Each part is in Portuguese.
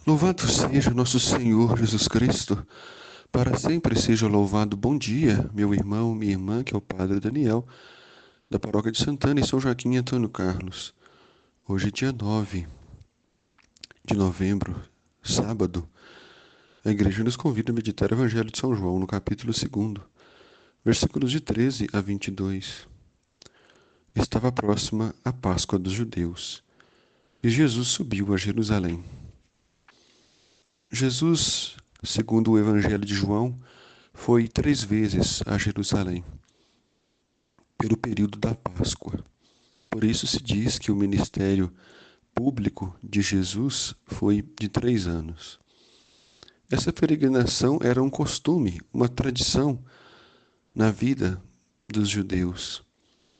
Louvado seja nosso Senhor Jesus Cristo, para sempre seja louvado. Bom dia, meu irmão, minha irmã, que é o Padre Daniel, da Paróquia de Santana e São Joaquim e Antônio Carlos. Hoje é dia 9 de novembro, sábado. A igreja nos convida a meditar o Evangelho de São João, no capítulo 2, versículos de 13 a 22. Estava próxima a Páscoa dos judeus, e Jesus subiu a Jerusalém. Jesus, segundo o Evangelho de João, foi 3 vezes a Jerusalém, pelo período da Páscoa. Por isso se diz que o ministério público de Jesus foi de 3 anos. Essa peregrinação era um costume, uma tradição na vida dos judeus,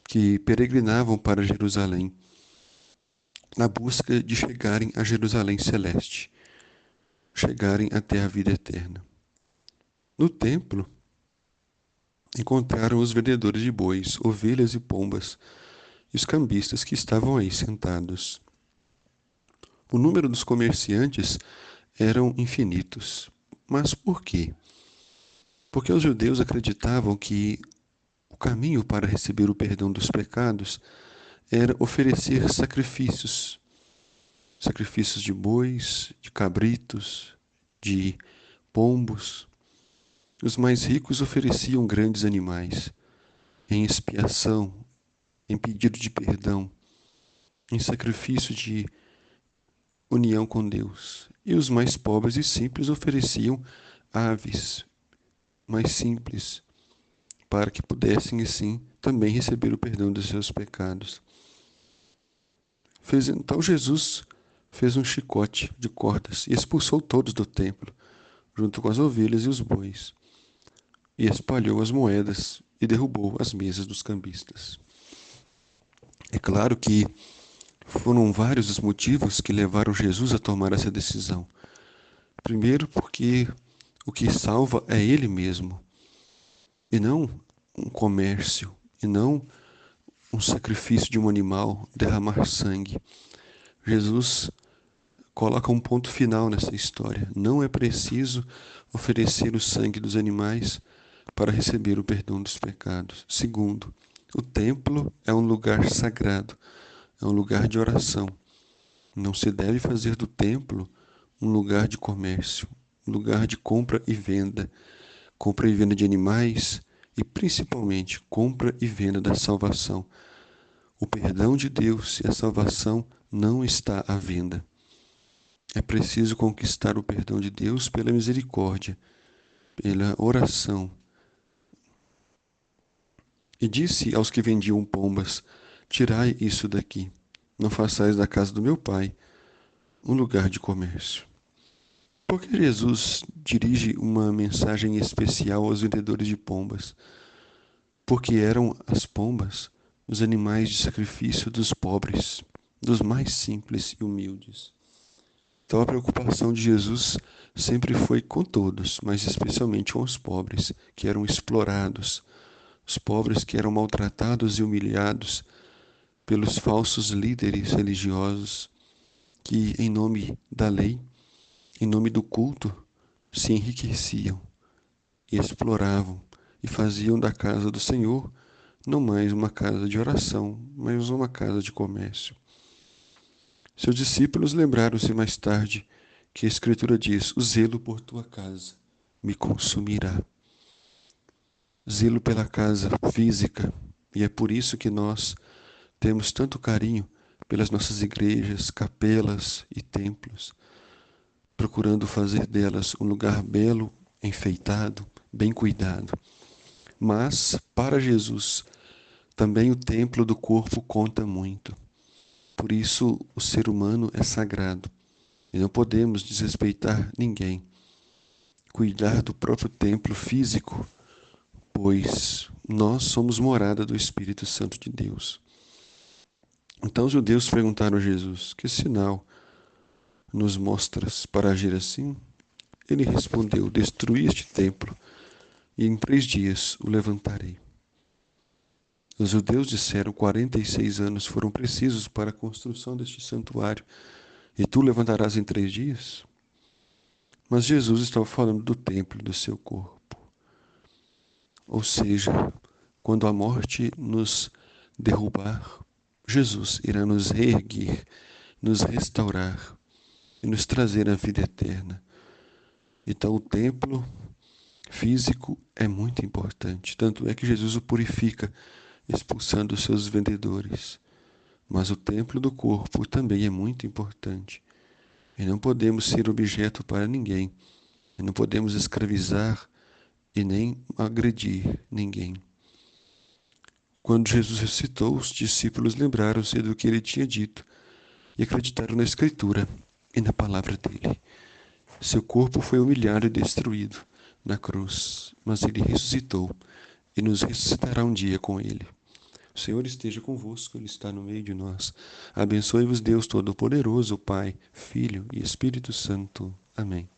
que peregrinavam para Jerusalém, na busca de chegarem a Jerusalém celeste, chegarem até a vida eterna. No templo, encontraram os vendedores de bois, ovelhas e pombas, e os cambistas que estavam aí sentados. O número dos comerciantes eram infinitos. Mas por quê? Porque os judeus acreditavam que o caminho para receber o perdão dos pecados era oferecer sacrifícios, sacrifícios de bois, de cabritos, de pombos. Os mais ricos ofereciam grandes animais em expiação, em pedido de perdão, em sacrifício de união com Deus. E os mais pobres e simples ofereciam aves mais simples, para que pudessem, assim, também receber o perdão dos seus pecados. Então Jesus fez um chicote de cordas e expulsou todos do templo, junto com as ovelhas e os bois, e espalhou as moedas e derrubou as mesas dos cambistas. É claro que foram vários os motivos que levaram Jesus a tomar essa decisão. Primeiro, porque o que salva é Ele mesmo, e não um comércio, e não um sacrifício de um animal, derramar sangue. Jesus coloca um ponto final nessa história. Não é preciso oferecer o sangue dos animais para receber o perdão dos pecados. Segundo, o templo é um lugar sagrado, é um lugar de oração. Não se deve fazer do templo um lugar de comércio, um lugar de compra e venda de animais e principalmente compra e venda da salvação. O perdão de Deus e a salvação não está à venda. É preciso conquistar o perdão de Deus pela misericórdia, pela oração. E disse aos que vendiam pombas: Tirai isso daqui, não façais da casa do meu pai um lugar de comércio. Por que Jesus dirige uma mensagem especial aos vendedores de pombas? Porque eram as pombas os animais de sacrifício dos pobres, dos mais simples e humildes. Então a preocupação de Jesus sempre foi com todos, mas especialmente com os pobres, que eram explorados, os pobres que eram maltratados e humilhados pelos falsos líderes religiosos que, em nome da lei, em nome do culto, se enriqueciam e exploravam e faziam da casa do Senhor não mais uma casa de oração, mas uma casa de comércio. Seus discípulos lembraram-se mais tarde que a Escritura diz: o zelo por tua casa me consumirá. Zelo pela casa física, e é por isso que nós temos tanto carinho pelas nossas igrejas, capelas e templos, procurando fazer delas um lugar belo, enfeitado, bem cuidado. Mas, para Jesus, também o templo do corpo conta muito. Por isso, o ser humano é sagrado e não podemos desrespeitar ninguém. Cuidar do próprio templo físico, pois nós somos morada do Espírito Santo de Deus. Então os judeus perguntaram a Jesus: que sinal nos mostras para agir assim? Ele respondeu: destruí este templo e em 3 dias o levantarei. Os judeus disseram: 46 anos foram precisos para a construção deste santuário, e tu levantarás em 3 dias? Mas Jesus estava falando do templo do seu corpo. Ou seja, quando a morte nos derrubar, Jesus irá nos reerguer, nos restaurar e nos trazer a vida eterna. Então, o templo físico é muito importante. Tanto é que Jesus o purifica, expulsando os seus vendedores. Mas o templo do corpo também é muito importante. E não podemos ser objeto para ninguém. E não podemos escravizar e nem agredir ninguém. Quando Jesus ressuscitou, os discípulos lembraram-se do que ele tinha dito e acreditaram na Escritura e na palavra dele. Seu corpo foi humilhado e destruído na cruz, mas ele ressuscitou e nos ressuscitará um dia com ele. O Senhor esteja convosco, Ele está no meio de nós. Abençoe-vos Deus Todo-Poderoso, Pai, Filho e Espírito Santo. Amém.